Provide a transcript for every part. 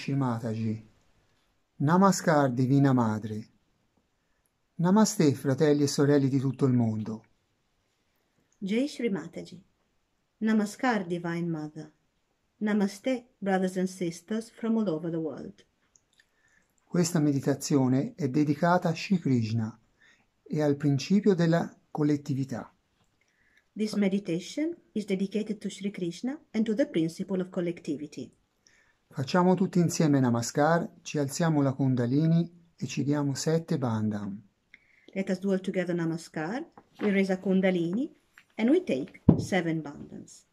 Shri Mataji. Namaskar Divina Madre. Namaste fratelli e sorelle di tutto il mondo. Jai Shri Mataji. Namaskar Divine Mother. Namaste brothers and sisters from all over the world. Questa meditazione è dedicata a Shri Krishna e al principio della collettività. This meditation is dedicated to Shri Krishna and to the principle of collectivity. Facciamo tutti insieme Namaskar, ci alziamo la Kundalini e ci diamo 7 bandham. Let us do all together Namaskar. We raise a Kundalini and we take 7 bandhans.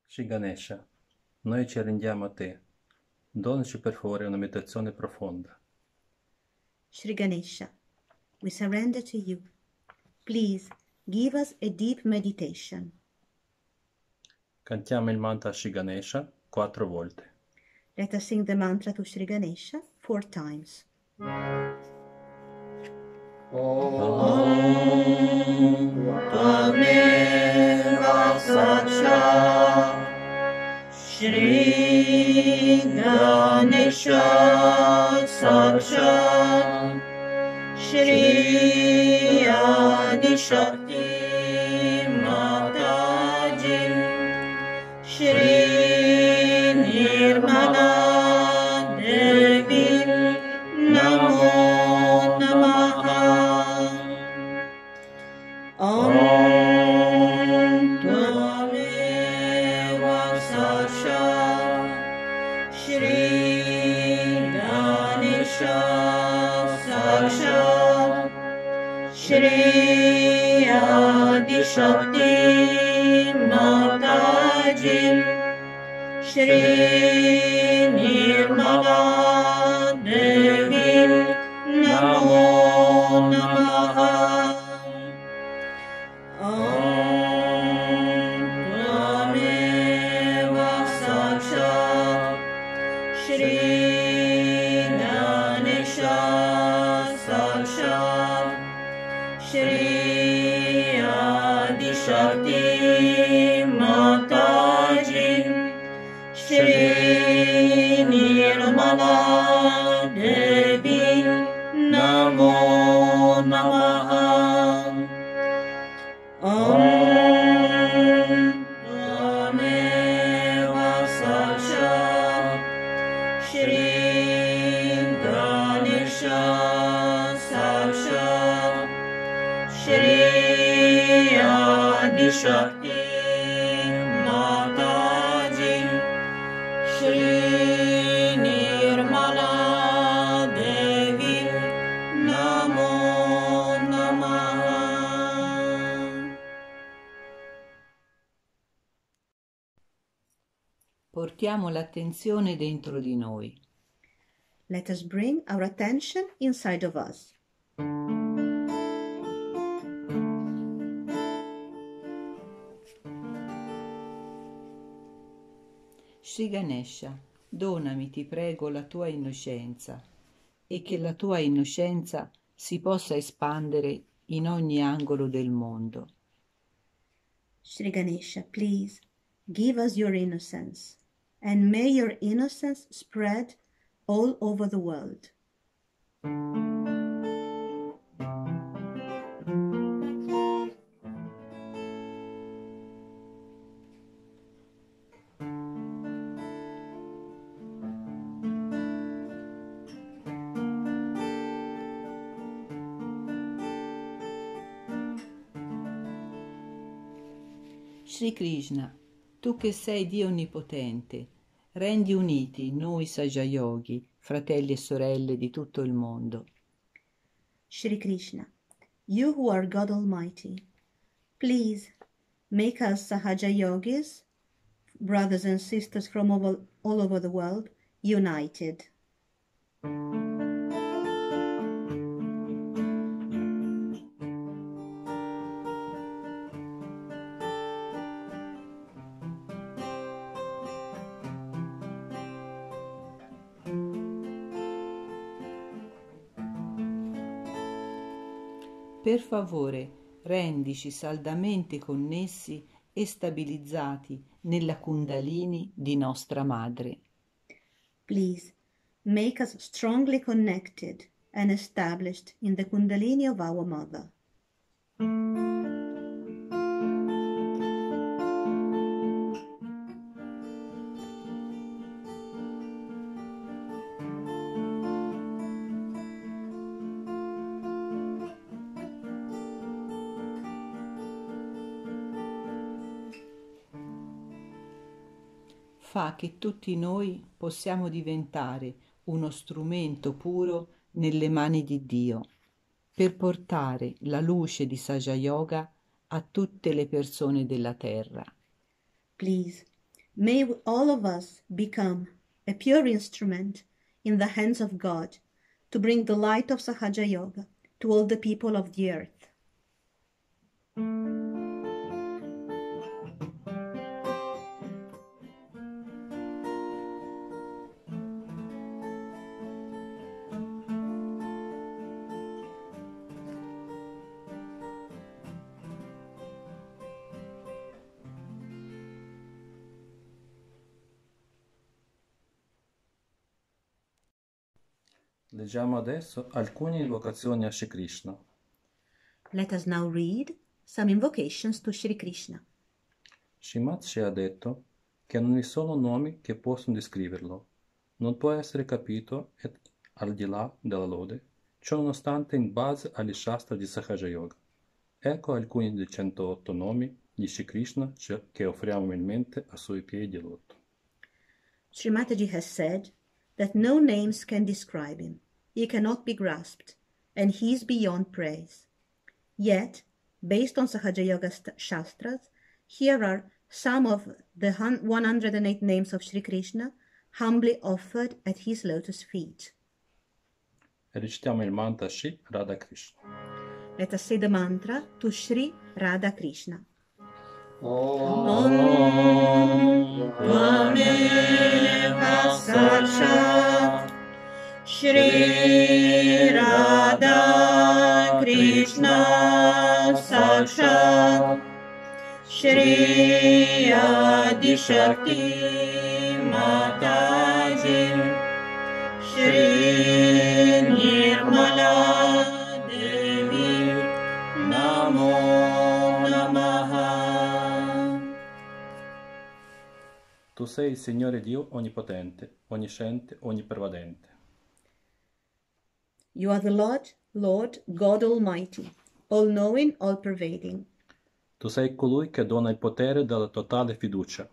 Shri Ganesha, noi ci arrendiamo a te. Donaci per favore una meditazione profonda. Shri Ganesha, we surrender to you. Please give us a deep meditation. Cantiamo il mantra Shri Ganesha 4 volte. Let us sing the mantra to Shri Ganesha 4 times. Om Tvameva Sacha Shri Ganesha Sakshat Shri Adishakti Mataji Shri Nirmala Devi Namo Namaha. Om Tvameva Sakshat Shri Ganesha Sakshat Shri Adishakti Mataji Shri Nirmala Devi Namo Namaha. Om Tvameva Sakshat Shri Ganesha Sakshat Shri Adishakti Mataji Shri Nirmala Devi Namo Namaha. Om Tvameva Sakshat Shri Ganesha Sakshat Shri Adishakti Mataji Shri Nirmala Devi Namo Namaha. Portiamo l'attenzione dentro di noi. Let us bring our attention inside of us. Shri Ganesha, donami, ti prego, la tua innocenza e che la tua innocenza si possa espandere in ogni angolo del mondo. Shri Ganesha, please give us your innocence, and may your innocence spread all over the world. Shri Krishna, tu che sei Dio Onnipotente, rendi uniti noi Saja Yogi, fratelli e sorelle di tutto il mondo. Shri Krishna, you who are God Almighty, please make us Sahaja Yogis, brothers and sisters from all all over the world, united. Per favore, rendici saldamente connessi e stabilizzati nella Kundalini di nostra madre. Please, make us strongly connected and established in the Kundalini of our Mother. Fa che tutti noi possiamo diventare uno strumento puro nelle mani di Dio, per portare la luce di Saja Yoga a tutte le persone della terra. Please, may all of us become a pure instrument in the hands of God to bring the light of Sahaja Yoga to all the people of the earth. Leggiamo adesso alcune invocazioni a Shri Krishna. Let us now read some invocations to Shri Krishna. Srimad ci ha detto che non vi sono nomi che possono descriverlo, non può essere capito al di là della lode, ciò nonostante in base agli shastra di Sahaja Yoga. Ecco alcuni dei 108 nomi di Shri Krishna che offriamo umilmente ai suoi piedi di loto. Sri Mataji has said that no names can describe him. He cannot be grasped, and he is beyond praise. Yet, based on Sahaja Yoga Shastras, here are some of the 108 names of Sri Krishna humbly offered at his lotus feet. Recitiamo il mantra Shri Radha Krishna. Let us say the mantra to Sri Radha Krishna. Om Tvameva Sakshat Shri Radha Krishna Sakshat Shri Adi Shakti Mataji Shri Nirmala Devi Namo Namaha. Tu sei il Signore Dio onnipotente, onnisciente, onnipervadente. You are the Lord God Almighty, all-knowing, all-pervading. Tu sei colui che dona il potere della totale fiducia.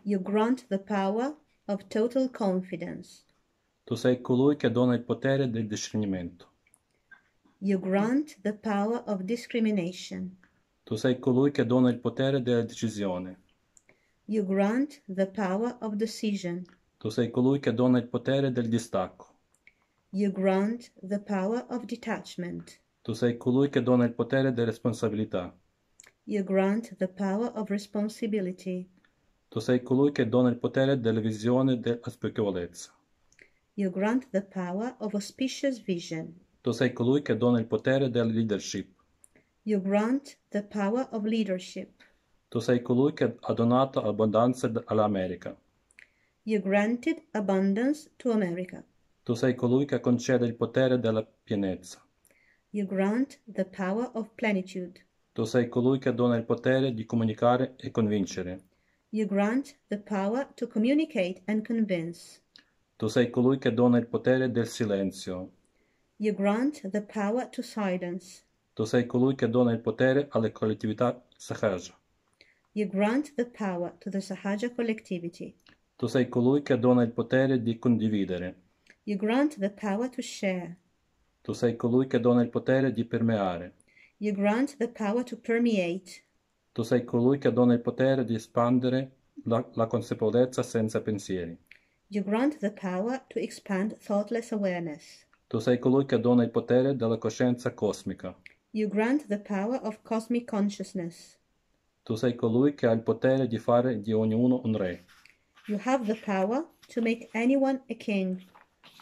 You grant the power of total confidence. Tu sei colui che dona il potere del discernimento. You grant the power of discrimination. Tu sei colui che dona il potere della decisione. You grant the power of decision. Tu sei colui che dona il potere del distacco. You grant the power of detachment. Tu sei colui che dona il potere della responsabilità. You grant the power of responsibility. Tu sei colui che dona il potere della visione della spiritualezza. You grant the power of auspicious vision. Tu sei colui che dona il potere della leadership. You grant the power of leadership. Tu sei colui che ha donato abbondanza all'America. You granted abundance to America. Tu sei colui che concede il potere della pienezza. You grant the power of plenitude. Tu sei colui che dona il potere di comunicare e convincere. You grant the power to communicate and convince. Tu sei colui che dona il potere del silenzio. You grant the power to silence. Tu sei colui che dona il potere alla collettività sahaja. You grant the power to the Sahaja collectivity. Tu sei colui che dona il potere di condividere. You grant the power to share. Tu sei colui che dona il potere di permeare. You grant the power to permeate. Tu sei colui che dona il potere di espandere la consapevolezza senza pensieri. You grant the power to expand thoughtless awareness. Tu sei colui che dona il potere della coscienza cosmica. You grant the power of cosmic consciousness. Tu sei colui che ha il potere di fare di ognuno un re. You have the power to make anyone a king.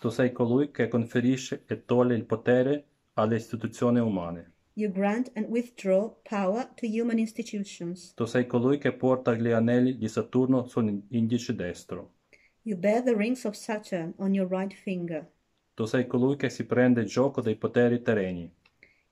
Tu sei colui che conferisce e toglie il potere alle istituzioni umane. You grant and withdraw power to human institutions. Tu sei colui che porta gli anelli di Saturno sull'indice destro. You bear the rings of Saturn on your right finger. Tu sei colui che si prende gioco dei poteri terreni.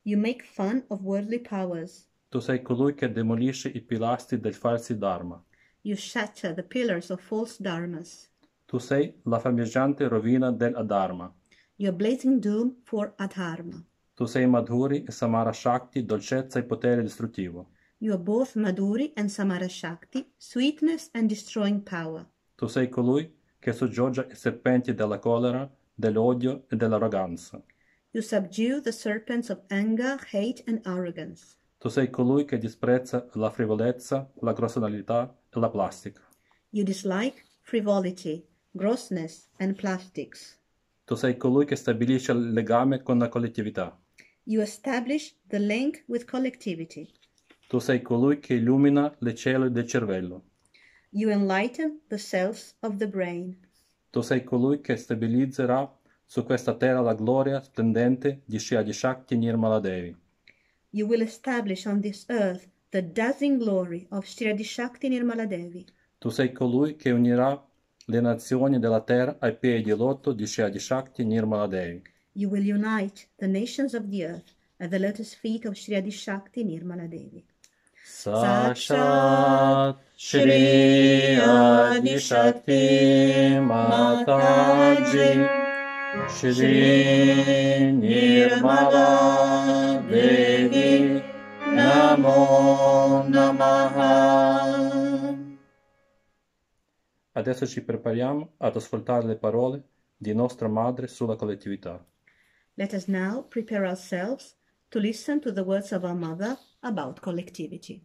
You make fun of worldly powers. Tu sei colui che demolisce i pilastri del falsi Dharma. You shatter the pillars of false dharmas. Tu sei la flameggiante rovina dell'Adharma. You are blazing doom for adharma. Tu sei Madhuri e Samara Shakti, dolcezza e potere distruttivo. You are both Madhuri and Samara Shakti, sweetness and destroying power. Tu sei colui che soggioggia i serpenti della collera, dell'odio e dell'arroganza. You subdue the serpents of anger, hate and arrogance. Tu sei colui che disprezza la frivolezza, la grossolanità e la plastica. You dislike frivolity, grossness and plastics. Tu sei colui che stabilisce il legame con la collettività. You establish the link with collectivity. Tu sei colui che illumina le cellule del cervello. You enlighten the cells of the brain. Tu sei colui che stabilizzerà su questa terra la gloria splendente di Shri Adi Shakti Nirmala Devi. You will establish on this earth the dazzling glory of Shri Adi Shakti Nirmala Devi. Tu sei colui che unirà le nazioni della terra ai piedi di lotto di Shri Adi Shakti Nirmala Devi. You will unite the nations of the earth at the lotus feet of Shri Adi Shakti Nirmala Devi. Sakshat Shri Adi Shakti Mataji Shri Nirmala Devi Namo Namaha. Adesso ci prepariamo ad ascoltare le parole di nostra madre sulla collettività. Let us now prepare ourselves to listen to the words of our mother about collectivity.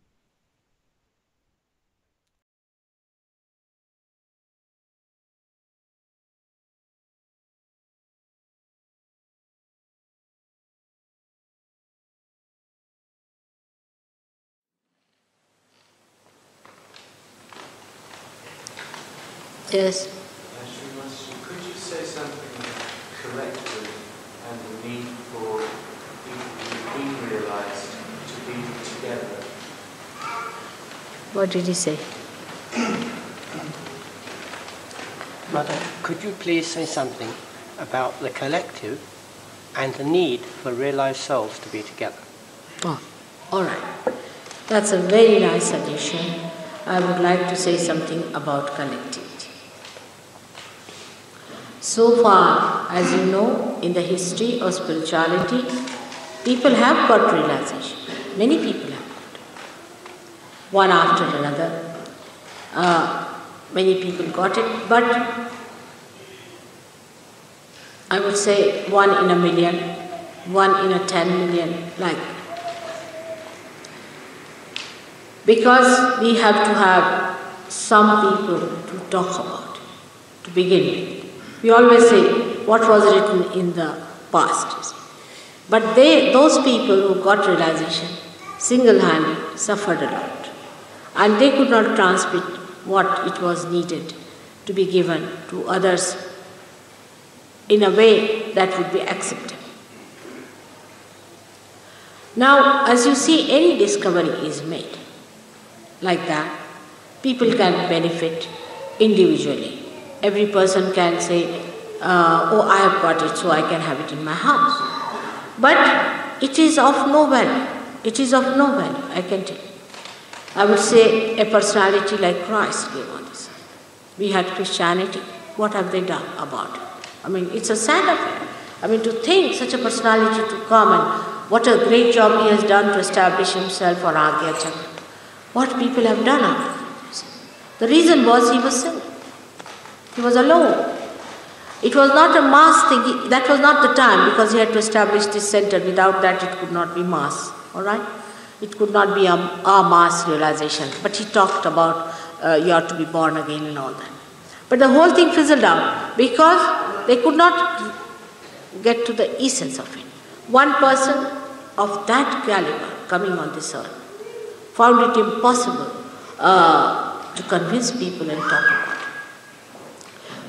Yes. Could you say something collective and the need for people to be realized to be together? What did he say? Mother, could you please say something about the collective and the need for realized souls to be together? Oh, all right. That's a very nice suggestion. I would like to say something about collectivity. So far, as you know, in the history of spirituality, people have got realization. Many people have got. One after another. Many people got it, but I would say 1 in a million, 1 in a 10 million, like. Because we have to have some people to talk about, to begin with. We always say what was written in the past. But those people who got realization single-handed suffered a lot. And they could not transmit what it was needed to be given to others in a way that would be acceptable. Now, as you see, any discovery is made like that. People can benefit individually. Every person can say, oh, I have got it, so I can have it in my house. But it is of no value. It is of no value, I can tell you. I would say a personality like Christ gave on this. We had Christianity. What have they done about it? I mean, it's a sad affair. I mean, to think such a personality to come and what a great job he has done to establish himself on Agya Chakra. What people have done after that. The reason was he was single. He was alone. It was not a mass thing. That was not the time because he had to establish this center. Without that, it could not be mass. All right? It could not be a mass realization. But he talked about you have to be born again and all that. But the whole thing fizzled out because they could not get to the essence of it. One person of that caliber coming on this earth found it impossible to convince people and talk about it.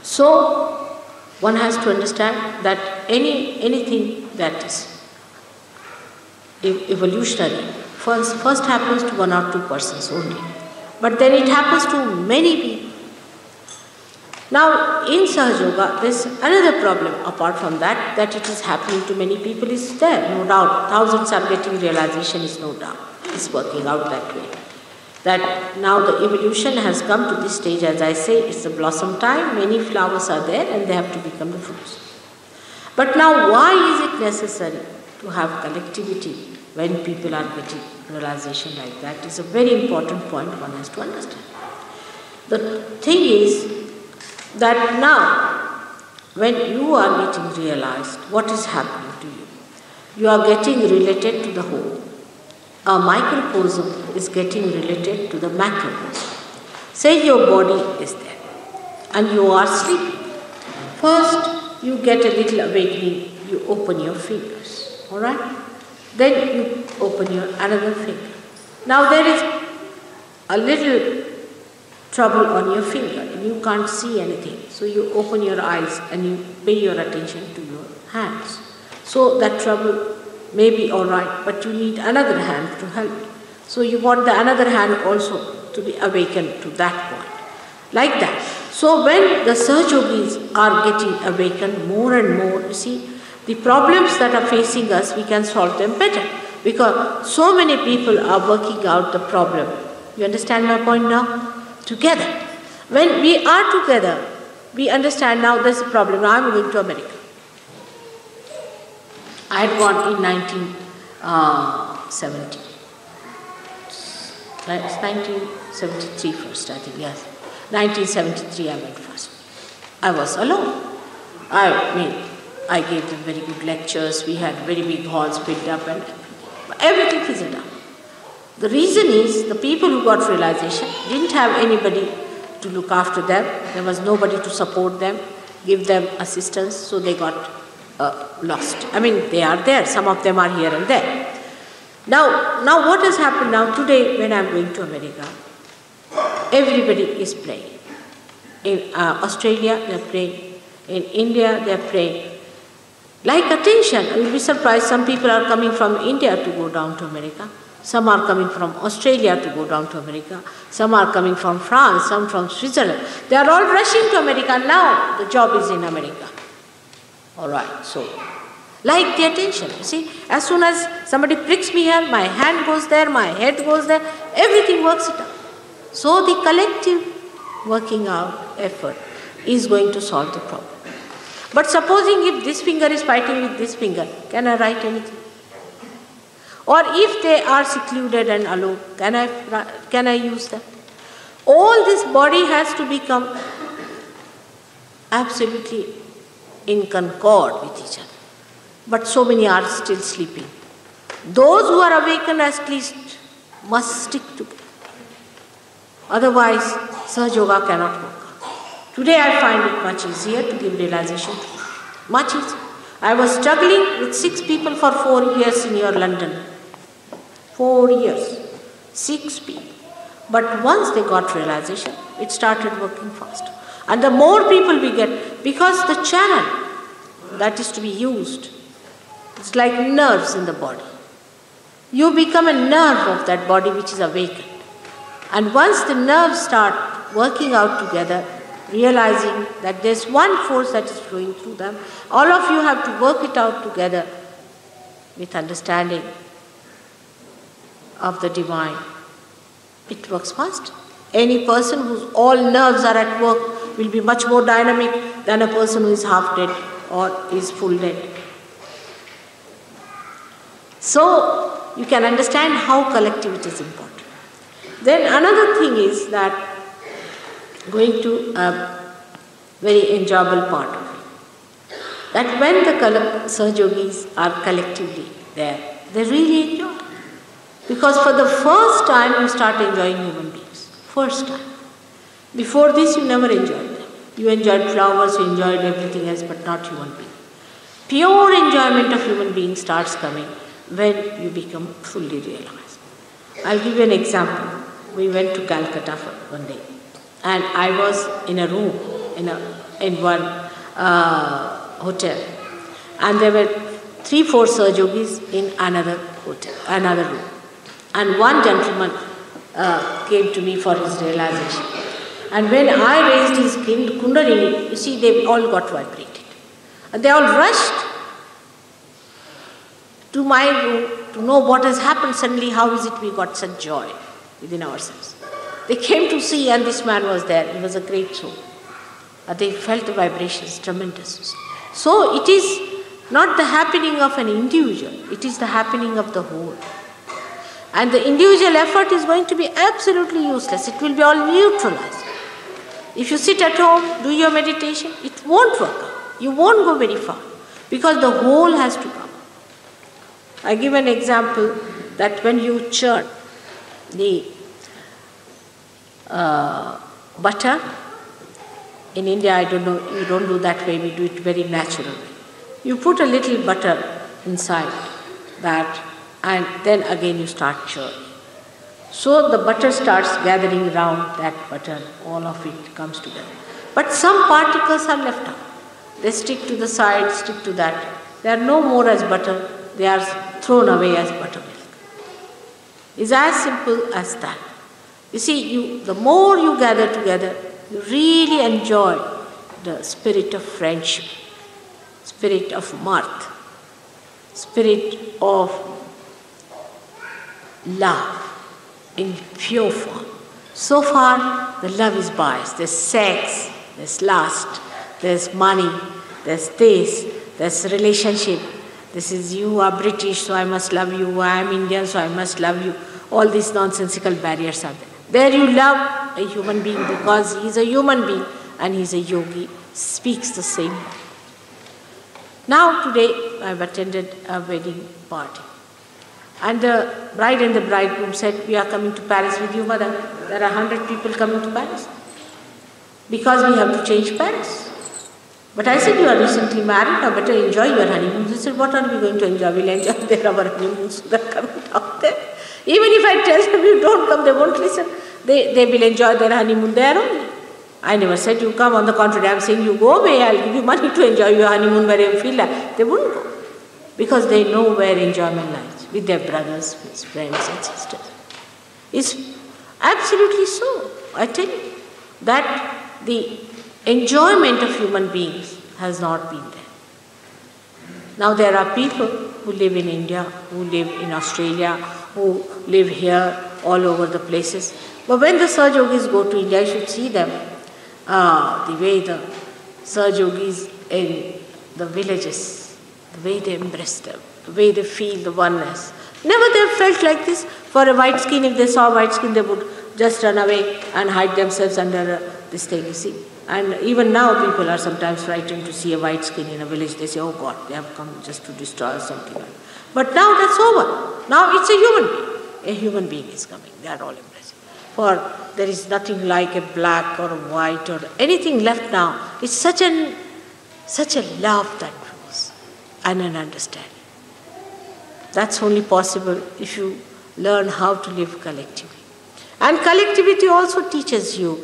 So one has to understand that anything that is evolutionary first happens to one or two persons only, but then it happens to many people. Now in Sahaja Yoga there's another problem apart from that it is happening to many people is there, no doubt. Thousands are getting realization is no doubt. It's working out that way. That now the evolution has come to this stage, as I say, it's the blossom time, many flowers are there and they have to become the fruits. But now why is it necessary to have collectivity when people are getting realization like that is a very important point one has to understand. The thing is that now when you are getting realized, what is happening to you? You are getting related to the whole. A microcosm is getting related to the macrocosm. Say your body is there and you are sleeping. First you get a little awakening, you open your fingers, alright? Then you open your another finger. Now there is a little trouble on your finger and you can't see anything. So you open your eyes and you pay your attention to your hands. So that trouble may be alright, but you need another hand to help you. So you want the another hand also to be awakened to that point. Like that. So when the Sahajogis are getting awakened more and more, you see, the problems that are facing us, we can solve them better. Because so many people are working out the problem. You understand my point now? Together. When we are together, we understand now there's a problem. Now I'm going to America. I had gone in 1970. It's 1973 first, I think, yes. 1973 I went first. I was alone. I gave them very good lectures. We had very big halls filled up and everything fizzled out. The reason is the people who got realization didn't have anybody to look after them. There was nobody to support them, give them assistance, so they got lost. I mean, they are there. Some of them are here and there. Now what has happened now today when I'm going to America? Everybody is praying. In Australia, they're praying. In India, they're praying. Like attention, you'll be surprised. Some people are coming from India to go down to America. Some are coming from Australia to go down to America. Some are coming from France, some from Switzerland. They are all rushing to America now. The job is in America. Alright, so, like the attention, you see, as soon as somebody pricks me here, my hand goes there, my head goes there, everything works it out. So the collective working out effort is going to solve the problem. But supposing if this finger is fighting with this finger, can I write anything? Or if they are secluded and alone, can I use them? All this body has to become absolutely in concord with each other. But so many are still sleeping. Those who are awakened at least must stick together. Otherwise, Sahaja Yoga cannot work. Today I find it much easier to give realization to you. Much easier. I was struggling with 6 people for 4 years in your London. 4 years. 6 people. But once they got realization, it started working faster. And the more people we get, because the channel that is to be used, it's like nerves in the body. You become a nerve of that body which is awakened. And once the nerves start working out together, realizing that there's one force that is flowing through them, all of you have to work it out together with understanding of the divine. It works fast. Any person whose all nerves are at work will be much more dynamic than a person who is half dead or is full dead. So you can understand how collectivity is important. Then another thing is that going to a very enjoyable part of it, that when the Sahajogis are collectively there, they really enjoy. Because for the first time you start enjoying human beings. First time. Before this you never enjoyed them. You enjoyed flowers, you enjoyed everything else, but not human being. Pure enjoyment of human being starts coming when you become fully realized. I'll give you an example. We went to Calcutta for one day, and I was in a room in one hotel, and there were 3-4 Sahajogis in another room, and one gentleman came to me for his realization. And when I raised his kundalini, you see, they all got vibrated. And they all rushed to my room to know what has happened suddenly, how is it we got such joy within ourselves. They came to see, and this man was there. He was a great soul. They felt the vibrations, tremendous. So it is not the happening of an individual, it is the happening of the whole. And the individual effort is going to be absolutely useless. It will be all neutralized. If you sit at home, do your meditation, it won't work out. You won't go very far, because the whole has to come. I give an example that when you churn the butter, in India, I don't know, you don't do that way, we do it very natural. You put a little butter inside that, and then again you start churning. So the butter starts gathering around that butter, all of it comes together. But some particles are left out. They stick to the side, stick to that. They are no more as butter, they are thrown away as buttermilk. It's as simple as that. You see, the more you gather together, you really enjoy the spirit of friendship, spirit of mirth, spirit of love in pure form. So far, the love is biased. There's sex, there's lust, there's money, there's this, there's relationship. This is, you are British, so I must love you. I am Indian, so I must love you. All these nonsensical barriers are there. There you love a human being because he is a human being and he is a yogi, speaks the same. Now today I have attended a wedding party. And the bride and the bridegroom said, we are coming to Paris with you, mother. There are 100 people coming to Paris. Because we have to change Paris. But I said, you are recently married, now better enjoy your honeymoon. They said, what are we going to enjoy? We'll enjoy our honeymoon, so they're coming down there. Even if I tell them you don't come, they won't listen. They will enjoy their honeymoon there only. I never said you come, on the contrary, I'm saying you go away, I'll give you money to enjoy your honeymoon wherever you feel like. They wouldn't go. Because they know where enjoyment lies, with their brothers, with friends and sisters. It's absolutely so. I tell you that the enjoyment of human beings has not been there. Now there are people who live in India, who live in Australia, who live here, all over the places. But when the Sahajogis go to India, you should see them, the way the Sahajogis in the villages, the way they embrace them, the way they feel the oneness. Never they felt like this. For a white skin, if they saw white skin, they would just run away and hide themselves under this thing, you see. And even now people are sometimes frightened to see a white skin in a village. They say, oh God, they have come just to destroy us, something like that. But now that's over. Now it's a human being. A human being is coming. They are all embracing. For there is nothing like a black or a white or anything left now. It's such a love that grows and an understanding. That's only possible if you learn how to live collectively. And collectivity also teaches you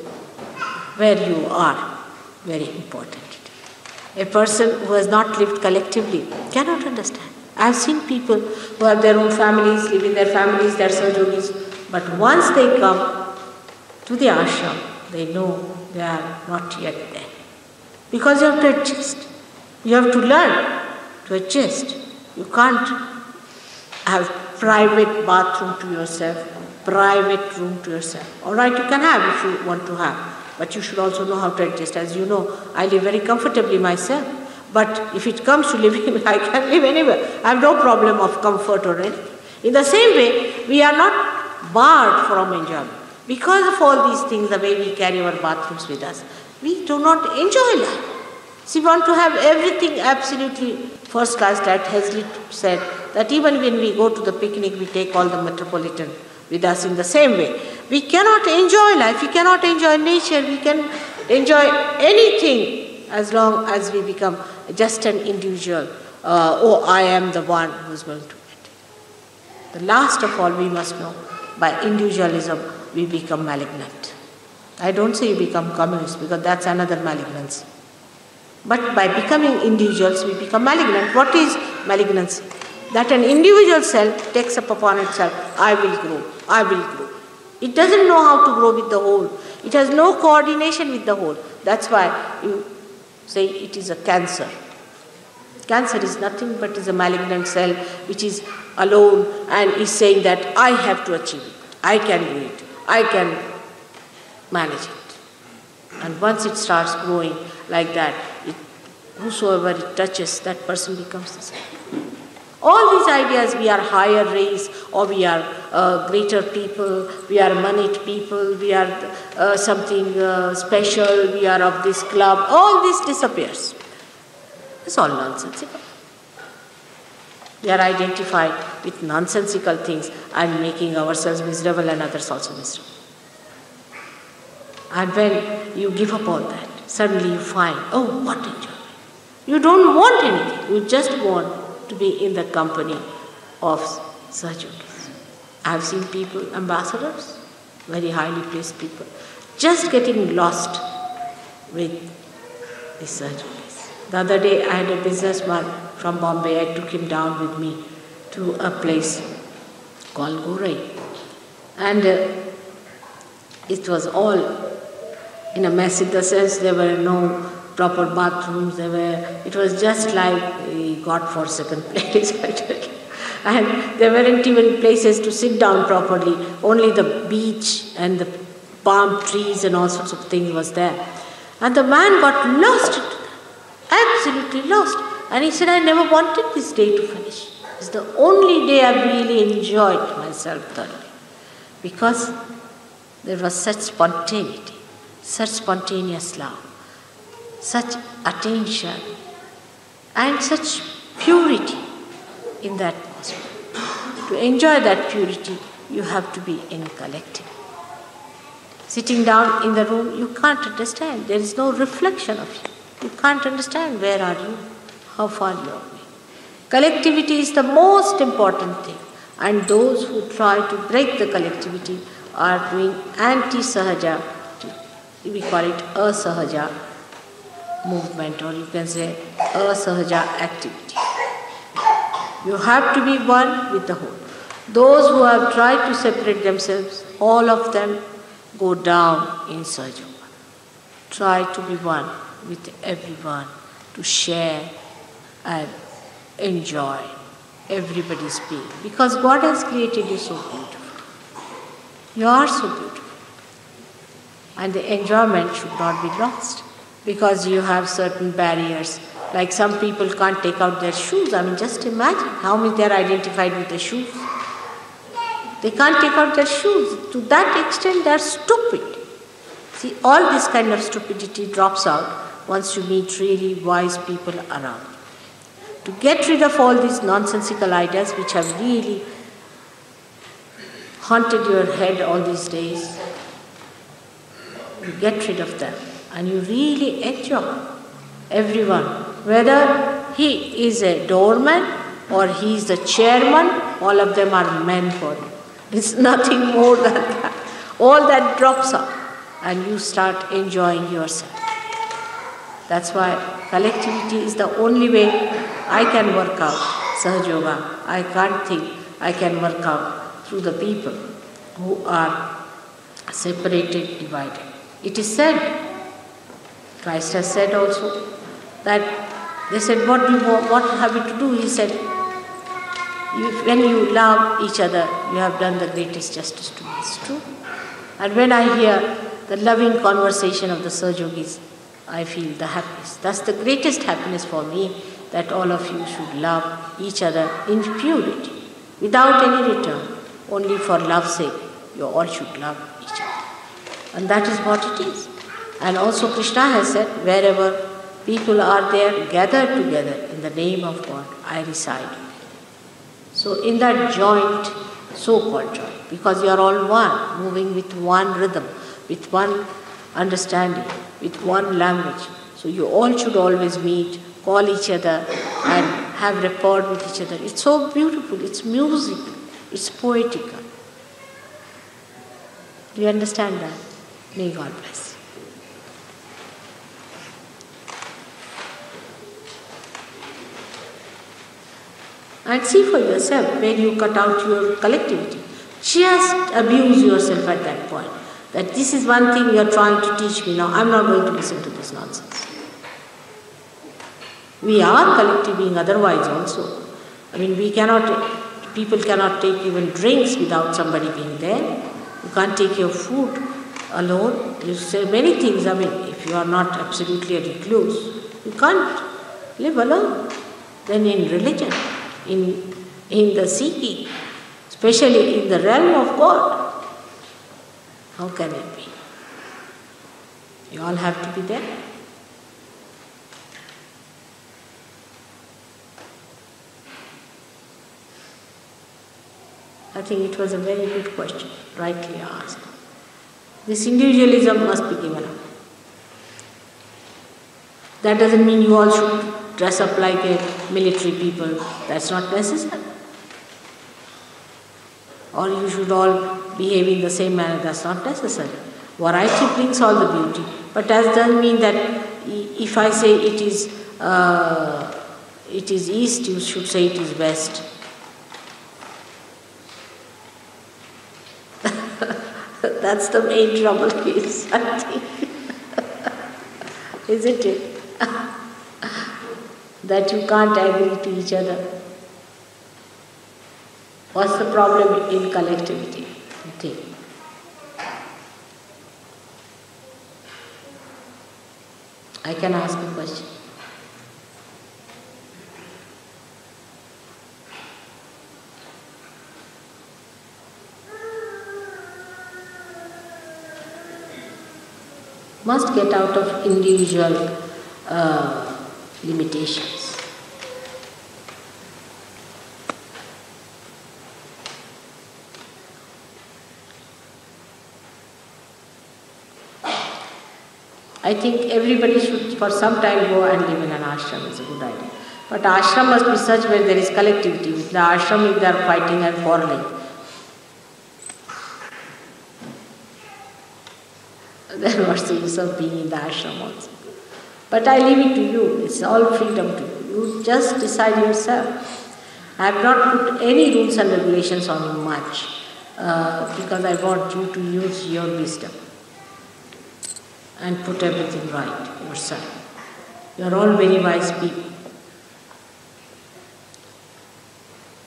where you are. Very important. A person who has not lived collectively cannot understand. I have seen people who have their own families, live in their families, they are Sahajogis, but once they come to the ashram, they know they are not yet there. Because you have to adjust. You have to learn to adjust. You can't have private bathroom to yourself, private room to yourself. All right, you can have if you want to have, but you should also know how to adjust. As you know, I live very comfortably myself. But if it comes to living, I can live anywhere. I have no problem of comfort or anything. In the same way, we are not barred from enjoyment. Because of all these things, the way we carry our bathrooms with us, we do not enjoy life. So we want to have everything absolutely first class. That Hazlitt said that even when we go to the picnic, we take all the metropolitan with us in the same way. We cannot enjoy life, we cannot enjoy nature, we can enjoy anything as long as we become just an individual. Oh, I am the one who's going to get. The last of all, we must know, by individualism, we become malignant. I don't say you become communist, because that's another malignancy. But by becoming individuals, we become malignant. What is malignancy? That an individual self takes up upon itself, I will grow, I will grow. It doesn't know how to grow with the whole. It has no coordination with the whole. That's why you say it is a cancer. Cancer is nothing but is a malignant cell which is alone and is saying that I have to achieve it, I can do it, I can manage it. And once it starts growing like that, whosoever it touches, that person becomes the same. All these ideas, we are higher race, or we are greater people, we are moneyed people, we are something special, we are of this club, all this disappears. It's all nonsensical. We are identified with nonsensical things and making ourselves miserable and others also miserable. And when you give up all that, suddenly you find, oh, what enjoyment. You don't want anything, you just want to be in the company of Sahajogis. I have seen people, ambassadors, very highly placed people, just getting lost with the Sahajogis. The other day I had a businessman from Bombay, I took him down with me to a place called Gorai. And it was all in a mess, in the sense there were no proper bathrooms, it was just like a God-forsaken place. And there weren't even places to sit down properly, only the beach and the palm trees and all sorts of things was there. And the man got lost, absolutely lost. And he said, I never wanted this day to finish. It's the only day I really enjoyed myself thoroughly. Because there was such spontaneity, such spontaneous love, such attention, and such purity in that atmosphere. To enjoy that purity, you have to be in collective. Sitting down in the room, you can't understand. There is no reflection of you. You can't understand where are you, how far you are going. Collectivity is the most important thing. And those who try to break the collectivity are doing anti-sahaja, we call it asahaja movement, or you can say asahaja activity. You have to be one with the whole. Those who have tried to separate themselves, all of them go down in Sahaja. Try to be one with everyone, to share and enjoy everybody's being. Because God has created you so beautiful. You are so beautiful. And the enjoyment should not be lost. Because you have certain barriers. Like some people can't take out their shoes. I mean, just imagine how many they are identified with the shoes. They can't take out their shoes. To that extent, they are stupid. See, all this kind of stupidity drops out once you meet really wise people around. To get rid of all these nonsensical ideas which have really haunted your head all these days, you get rid of them. And you really enjoy everyone. Whether he is a doorman or he is the chairman, all of them are men for you. It's nothing more than that. All that drops out and you start enjoying yourself. That's why collectivity is the only way I can work out Sahaja Yoga. I can't think I can work out through the people who are separated, divided. It is said, Christ has said also, that they said, what have we to do? He said, when you love each other, you have done the greatest justice to me. It's true. And when I hear the loving conversation of the Sahajogis, I feel the happiness. That's the greatest happiness for me, that all of you should love each other in purity, without any return. Only for love's sake, you all should love each other. And that is what it is. And also Krishna has said, wherever people are there, gathered together in the name of God, I reside. So in that joint, so-called joint, because you are all one, moving with one rhythm, with one understanding, with one language. So you all should always meet, call each other and have rapport with each other. It's so beautiful, it's musical, it's poetical. Do you understand that? May God bless you. And see for yourself where you cut out your collectivity. Just abuse yourself at that point. That this is one thing you are trying to teach me now. I'm not going to listen to this nonsense. We are collective being otherwise also. I mean, people cannot take even drinks without somebody being there. You can't take your food alone. You say many things. I mean, if you are not absolutely a recluse, you can't live alone. Then in religion, in the seeking, especially in the realm of God, how can it be? You all have to be there. I think it was a very good question, rightly asked. This individualism must be given up. That doesn't mean you all should dress up like a military people. That's not necessary. Or you should all behave in the same manner. That's not necessary. Variety brings all the beauty. But that doesn't mean that if I say it is east, you should say it is west. That's the main trouble is, I think. Isn't it? That you can't agree to each other. What's the problem in collectivity? You think? I can ask a question. Must get out of individual limitations. I think everybody should for some time go and live in an ashram. It's a good idea. But ashram must be such where there is collectivity. With the ashram, if they are fighting and quarreling, then what's the use of being in the ashram also? But I leave it to you. It's all freedom to you. You just decide yourself. I have not put any rules and regulations on you much because I want you to use your wisdom and put everything right yourself. You are all very wise people.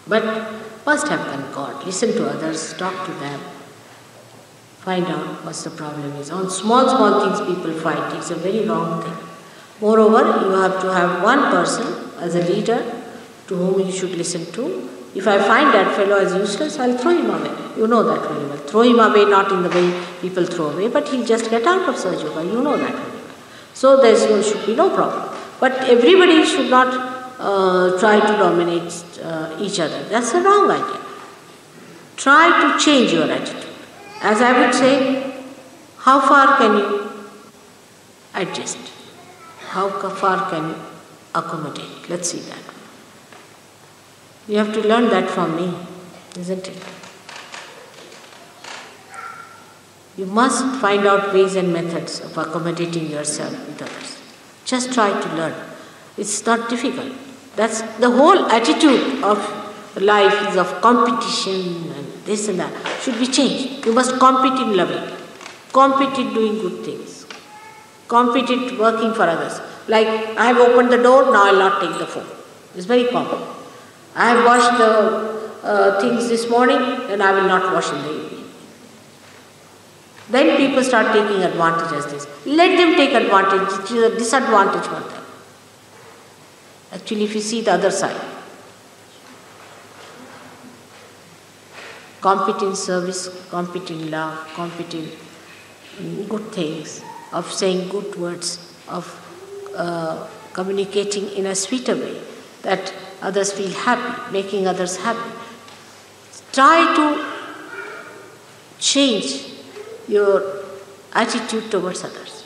But must have concord. Listen to others, talk to them. Find out what the problem is. On small things people fight. It's a very wrong thing. Moreover, you have to have one person as a leader to whom you should listen to. If I find that fellow as useless, I'll throw him away. You know that very well. Throw him away not in the way people throw away, but he'll just get out of Sahaja Yoga. You know that very well. So there should be no problem. But everybody should not try to dominate each other. That's a wrong idea. Try to change your attitude. As I would say, how far can you adjust? How far can you accommodate? Let's see that. You have to learn that from me, isn't it? You must find out ways and methods of accommodating yourself with others. Just try to learn. It's not difficult. That's the whole attitude of life is of competition and this and that. Should be changed. You must compete in loving. Compete in doing good things. Compete in working for others. Like, I have opened the door, now I will not take the phone. It's very common. I have washed the things this morning, then I will not wash in the evening. Then people start taking advantage of this. Let them take advantage. It is a disadvantage for them. Actually, if you see the other side, compete in service, compete in love, compete in good things, of saying good words, of communicating in a sweeter way, that others feel happy, making others happy. Try to change your attitude towards others.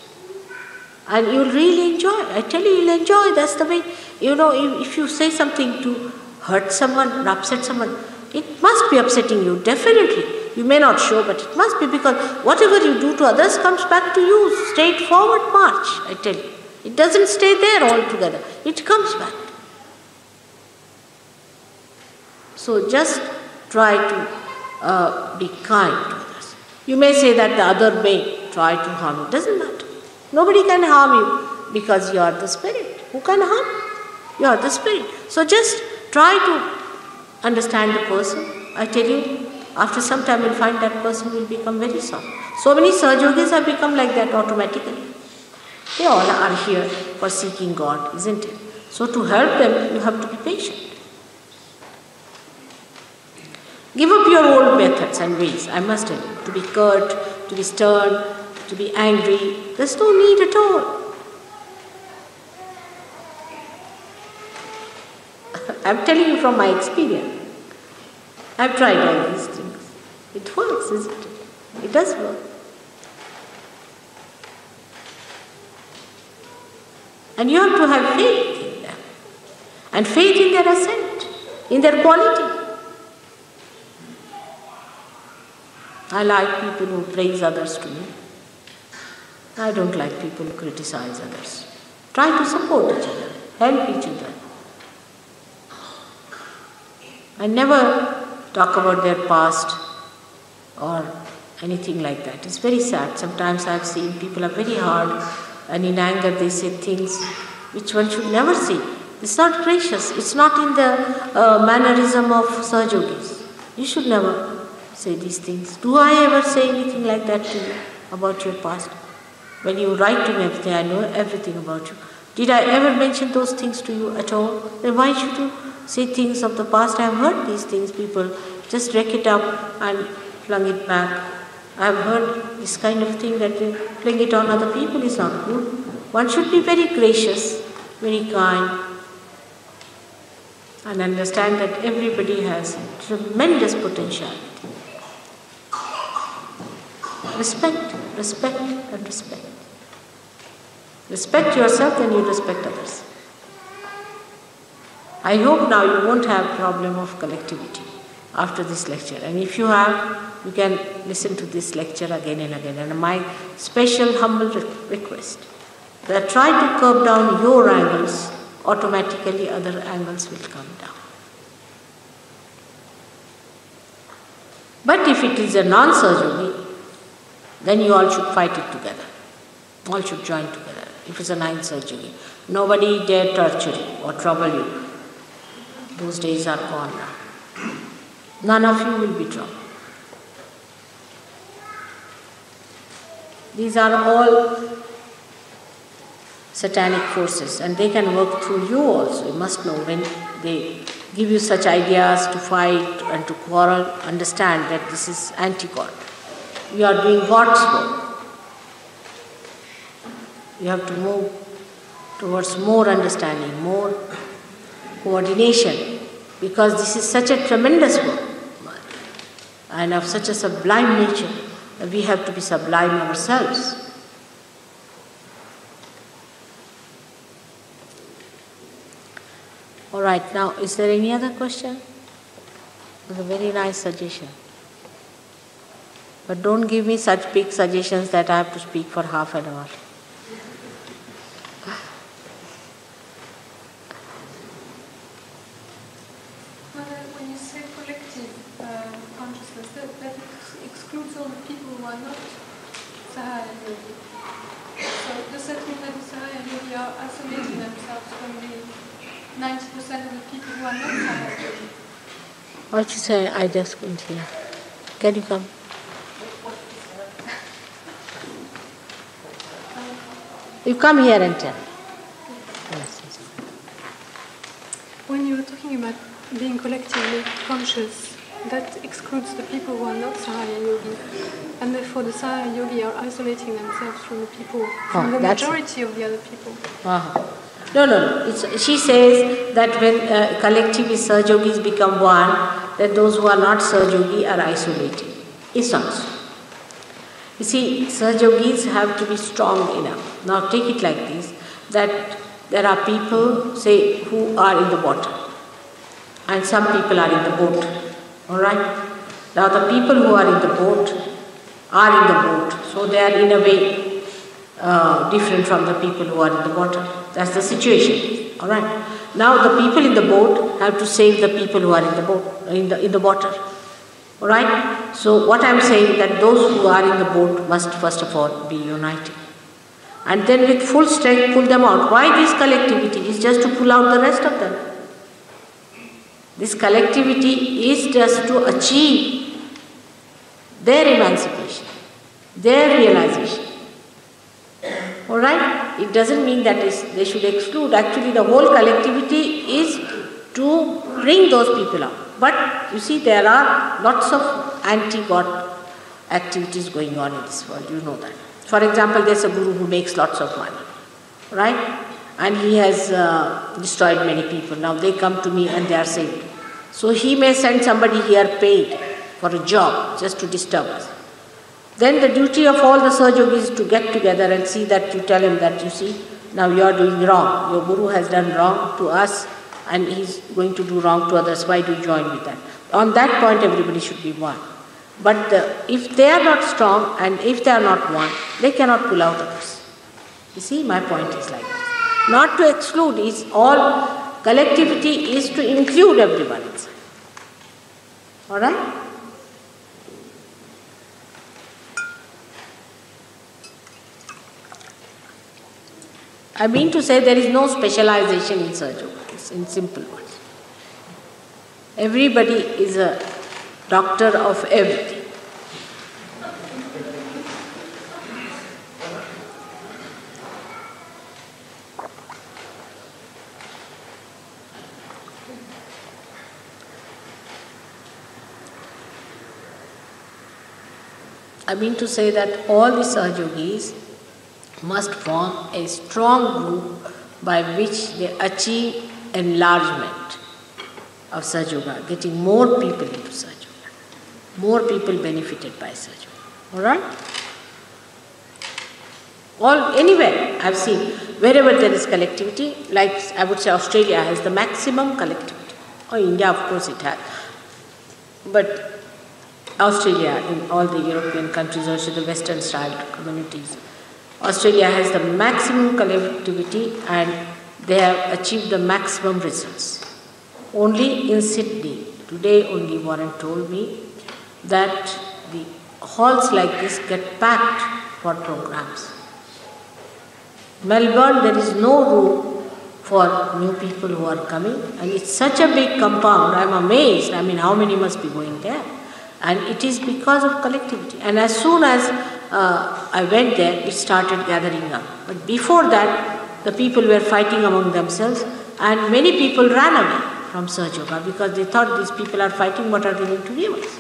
And you'll really enjoy. I tell you, you'll enjoy. That's the way, if you say something to hurt someone or upset someone, it must be upsetting you, definitely. You may not show, but it must be, because whatever you do to others comes back to you. Straightforward march, I tell you. It doesn't stay there altogether. It comes back. So just try to be kind to others. You may say that the other may try to harm you. Doesn't matter. Nobody can harm you because you are the spirit. Who can harm you? You are the spirit. So just try to understand the person. I tell you, after some time you'll find that person will become very soft. So many Sahajogis have become like that automatically. They all are here for seeking God, isn't it? So to help them, you have to be patient. Give up your old methods and ways, I must tell you. To be curt, to be stern, to be angry. There's no need at all. I'm telling you from my experience. I've tried all these things. It works, isn't it? It does work. And you have to have faith in them. And faith in their ascent, in their quality. I like people who praise others to me. I don't like people who criticize others. Try to support each other, help each other. I never talk about their past or anything like that. It's very sad. Sometimes I've seen people are very hard and in anger they say things which one should never say. It's not gracious. It's not in the mannerism of Sahajogis. You should never say these things. Do I ever say anything like that to you about your past? When you write to me everything, I know everything about you. Did I ever mention those things to you at all? Then why should you say things of the past? I have heard these things. People just wreck it up and flung it back. I have heard this kind of thing that they fling it on other people is not good. One should be very gracious, very kind, and understand that everybody has tremendous potentiality. Respect, respect, and respect. Respect yourself and you respect others. I hope now you won't have problem of collectivity after this lecture. And if you have, you can listen to this lecture again and again. And my special humble request that try to curb down your angles, automatically other angles will come down. But if it is a non-Sahajogi, then you all should fight it together. All should join together. If it's a non-Sahajogi, nobody dare torture you or trouble you. Those days are gone now. None of you will be troubled. These are all satanic forces and they can work through you also. You must know when they give you such ideas to fight and to quarrel, understand that this is anti-God. You are doing God's work. You have to move towards more understanding, more coordination, because this is such a tremendous work and of such a sublime nature that we have to be sublime ourselves. All right, now is there any other question? It was a very nice suggestion. But don't give me such big suggestions that I have to speak for half an hour. When you say collective consciousness, that excludes all the people who are not Sahaya Yogi. So does that mean that the Sahaya Yogi are isolating themselves from the 90% of the people who are not Sahaya Yogi? What you say? I just couldn't hear. Can you come? You come here and tell. Yes. When you were talking about being collectively conscious, that excludes the people who are not Sahaya Yogi. And therefore the Sahaya Yogi are isolating themselves from the people, from the majority of the other people. No. She says that when collectively Sahajogis become one, that those who are not Sahajogi are isolated. It's not so. You see, Sahajogis have to be strong enough. Now take it like this, that there are people, say, who are in the water, and some people are in the boat. Alright? Now the people who are in the boat are in the boat, so they are in a way different from the people who are in the water. That's the situation. Alright? Now the people in the boat have to save the people who are in the boat, in the water. Alright? So what I am saying, that those who are in the boat must first of all be united. And then with full strength pull them out. Why this collectivity? Is just to pull out the rest of them. This collectivity is just to achieve their emancipation, their realization. Alright? It doesn't mean that they should exclude. Actually, the whole collectivity is to bring those people out. But you see, there are lots of anti-God activities going on in this world, you know that. For example, there's a guru who makes lots of money, right? And he has destroyed many people. Now they come to me and they are saved. So he may send somebody here paid for a job just to disturb us. Then the duty of all the Sahajogis is to get together and see that you tell him that, you see, now you are doing wrong. Your guru has done wrong to us and he's going to do wrong to others. Why do you join with that? On that point, everybody should be one. But if they are not strong and if they are not one, they cannot pull out others. You see, my point is like that. Not to exclude, is all collectivity is to include everyone inside. Alright? I mean to say there is no specialization in Sahaja, in simple words. Everybody is a doctor of everything. I mean to say that all the Sahajogis must form a strong group by which they achieve enlargement of Sahaja, getting more people into Sahaja, more people benefited by Sahaja. Alright? Anywhere I've seen, wherever there is collectivity, like I would say Australia has the maximum collectivity, or India of course it has, but Australia, in all the European countries, also the Western style communities, Australia has the maximum collectivity and they have achieved the maximum results. Only in Sydney, today only Warren told me that the halls like this get packed for programs. Melbourne, there is no room for new people who are coming, and it's such a big compound. I'm amazed. I mean, how many must be going there? And it is because of collectivity. And as soon as I went there, it started gathering up. But before that, the people were fighting among themselves, and many people ran away from Sahaja because they thought these people are fighting, what are they going to give us?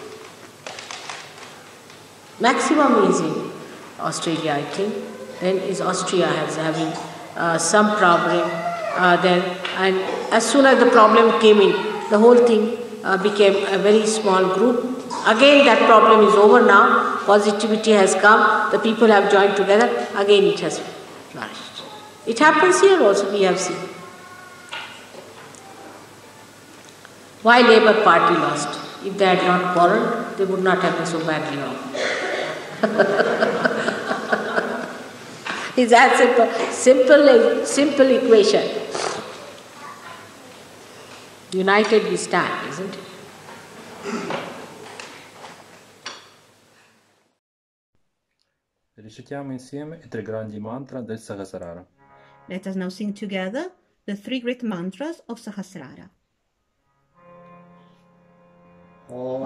Maximum is in Australia, I think. Then is Austria having some problem there. And as soon as the problem came in, the whole thing became a very small group. Again, that problem is over now. Positivity has come. The people have joined together. Again, it has flourished. It happens here also, we have seen. Why Labour Party lost? If they had not quarreled, they would not have been so badly off. It's that simple equation. United we stand, isn't it? Recitiamo insieme i 3 grandi mantra del Sahasrara. Let us now sing together the 3 great mantras of Sahasrara. Om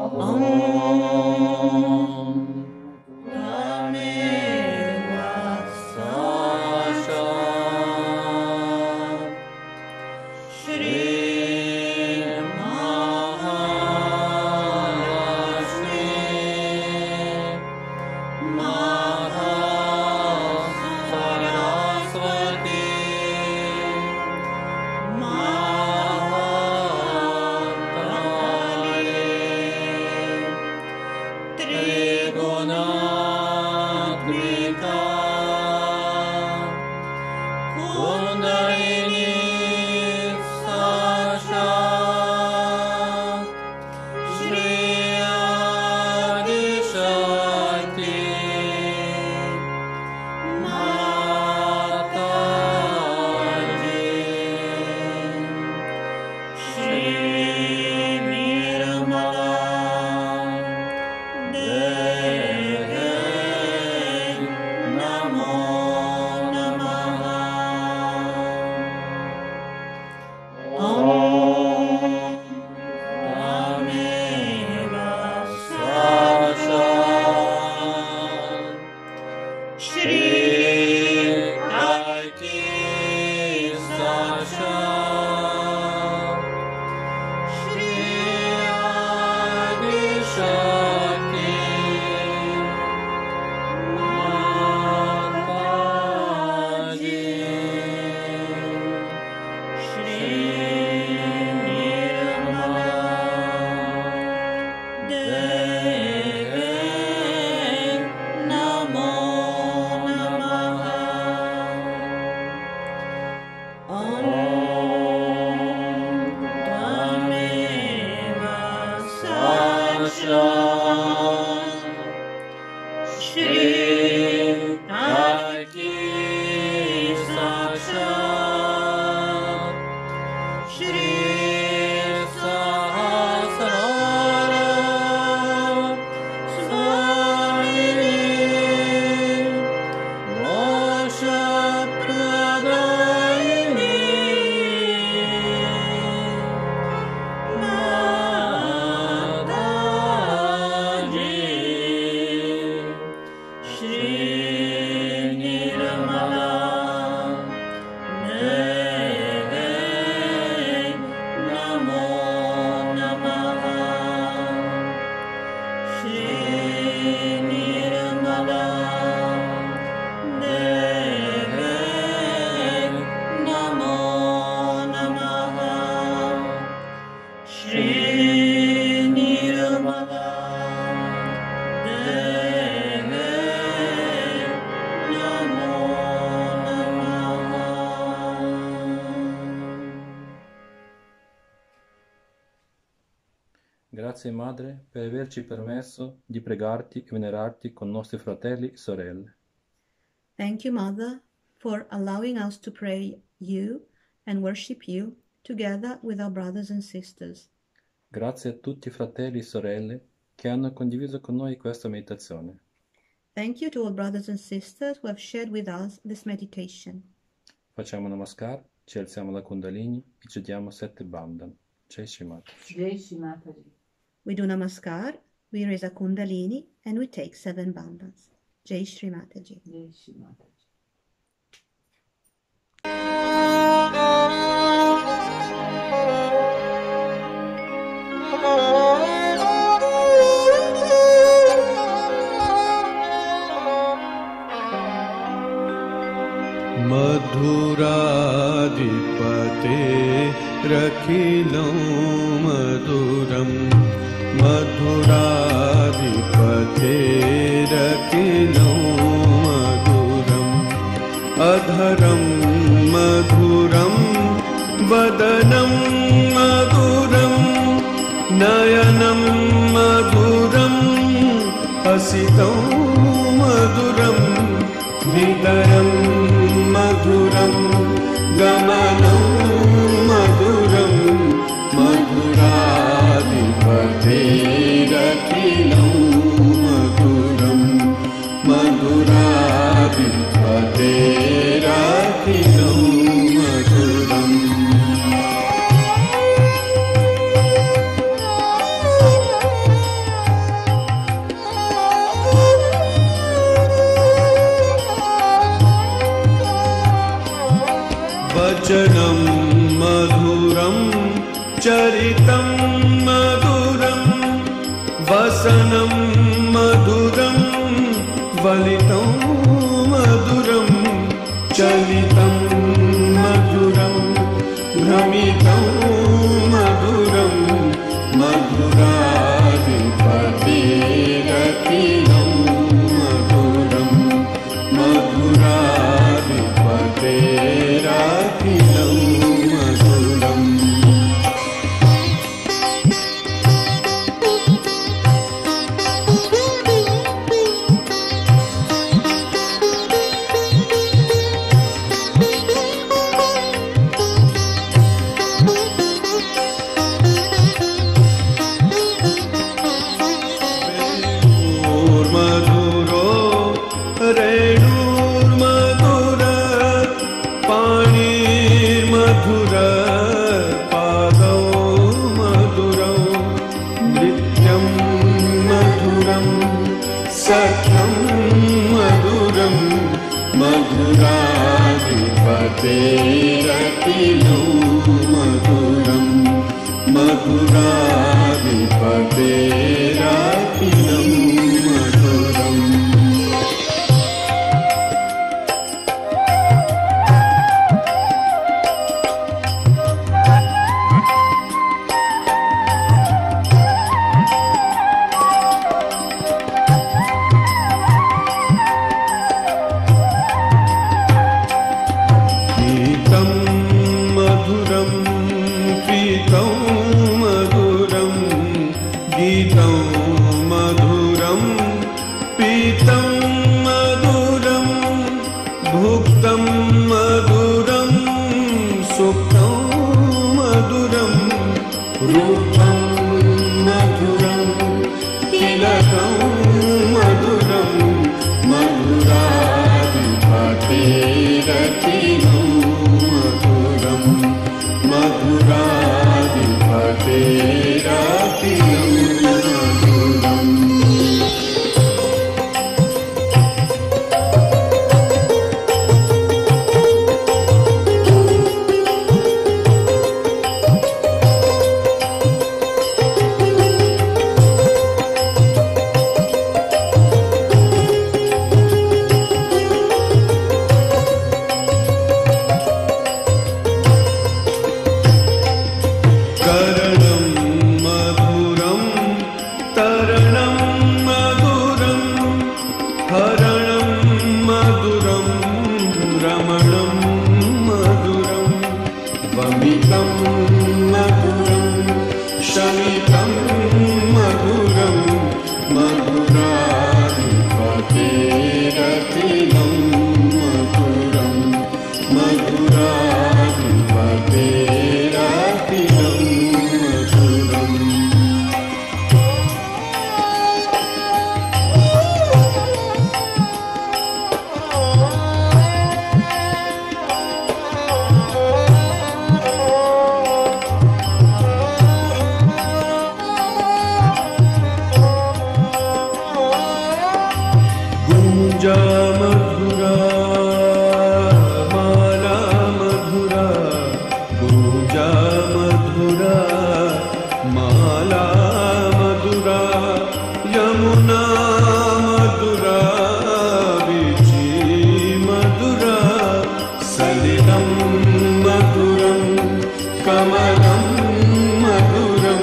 Grazie Madre per averci permesso di pregarti e venerarti con nostri fratelli e sorelle. Thank you, Mother, for allowing us to pray you and worship you together with our brothers and sisters. Grazie a tutti i fratelli e sorelle che hanno condiviso con noi questa meditazione. Thank you to all brothers and sisters who have shared with us this meditation. Facciamo namaskar, ci alziamo la kundalini e ci diamo 7 bandhan. Jai Shri Mataji. Jai Shri Mataji. We do namaskar, we raise a kundalini, and we take 7 bandhas. Jai Shri Mataji. Jai Shri Mataji. मधुराधिपते रखिलो मधुरम मधुराधिपते रखिलो मधुरम अधरम मधुरम वदनम मधुरम नयनम मधुरम हसितो मधुरम हृदयं मधुरं गमनं मधुरं मधुराधिपतेरखिलं मधुरं मधुराधिपतेरखिलं मधुरम् वचनं मधुरं चरितं मधुरं वसनं मधुरं वलितं मधुरं चलितं मधुरं भ्रमितं मधुरं मधुराधिपतेरखिलं मधुरं मधुराधिपतेरखिलं मधुरम् मधुरो रेणुर्मधुर पाणिर्मधुर पादौ मधुरौ नृत्यं मधुरं सख्यं मधुरं मधुराधिपतेरखिलं मधुरं मधुराधिपतेरखिलं मधुरम् गीतं मधुरं पीतं मधुरं गीतं मधुरं पीतं मधुरं भुक्तं मधुरं सुप्तं मधुरं रूपं मधुरं तिलकं मधुरं मधुराधिपतेरखिलं मधुरं मधुराधिपतेरखिलं मधुरम् पूजा मधुरा माला मधुरा पूजा मधुरा माला मधुरा यमुना मधुरा विची मधुरा सलिलं मधुरं कमलं मधुरं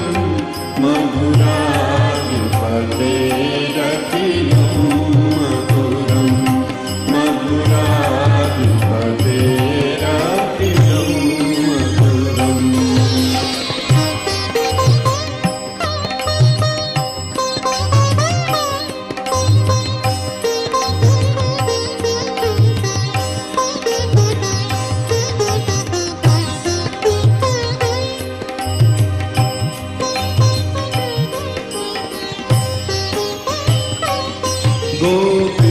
मधुराधिपतेरखिलं मधुरं मधुराधिपतेरखिलं मधुरम् Go